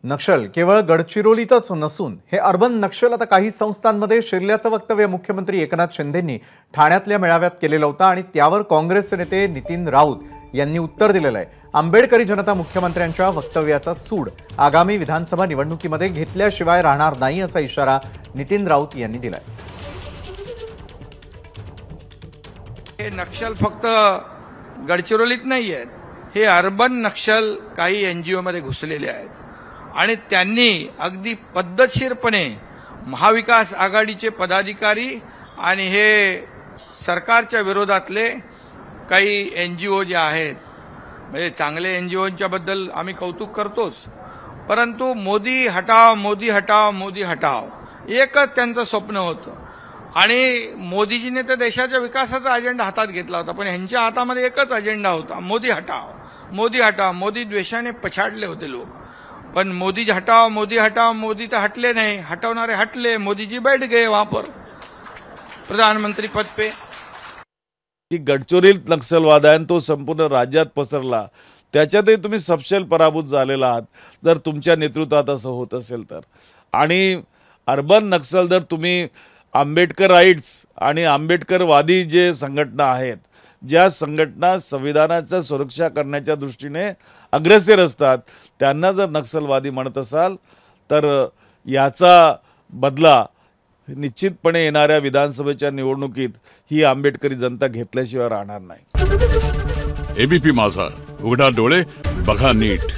नक्षल केवळ गडचिरोलीतच नसून हे अर्बन नक्षल आता काही संस्थांमध्ये शिरल्याचं वक्तव्य मुख्यमंत्री एकनाथ शिंदेंनी ठाण्यातल्या मेळाव्यात केलेलं होतं आणि त्यावर काँग्रेसचे नेते नितीन राऊत यांनी उत्तर दिलेलं आहे। आंबेडकरी जनता मुख्यमंत्र्यांच्या वक्तव्याचा सूड आगामी विधानसभा निवडणुकीमध्ये घेतल्याशिवाय राहणार नाही असा इशारा नितीन राऊत यांनी दिलाय। हे नक्षल फक्त गडचिरोलीत नाही आहेत, हे अर्बन नक्षल काही एनजीओ मध्ये घुसलेले आहेत आणि त्यांनी अगदी पद्धतशीरपणे महाविकास आघाडीचे पदाधिकारी आणि हे सरकारच्या विरोधातले काही एनजीओ जे आहेत, म्हणजे चांगले एनजीओच्या बद्दल आम्ही कौतुक करतोच, परंतु मोदी हटाव मोदी हटाव मोदी हटाव एकच त्यांचं स्वप्न होतं आणि मोदीजीने तर देशाच्या विकासाचा अजेंडा हातात घेतला होता, पण ह्यांच्या हातामध्ये एकच अजेंडा होता, मोदी हटाव मोदी हटाव। मोदी द्वेषाने पछाडले होते लोक, पण मोदी हटाव मोदी तो हटले नहीं, हटवणारे हटले, मोदी जी बैठ गए वहां पर प्रधानमंत्री पद पे। की गडचिरोलीत नक्षलवाद आहे तो संपूर्ण राज्यात पसरला, त्याच्यातही तुम्ही सपशेल पराभूत झालेला आहात जर तुमच्या नेतृत्वात असं होत असेल तर। आणि अर्बन नक्षल जर तुम्ही आंबेडकर राईट्स आणि आंबेडकरवादी जे संघटना आहेत, ज्या संघटना संविधानाची सुरक्षा करण्याच्या दृष्टीने अग्रेसर असतात, त्यांना जर नक्षलवादी म्हणत असाल तर याचा बदला निश्चितपणे येणाऱ्या विधानसभेच्या निवडणुकीत ही आंबेडकरी जनता घेतल्याशिवाय राहणार नाही। एबीपी माझा, उघडा डोळे बघा नीट।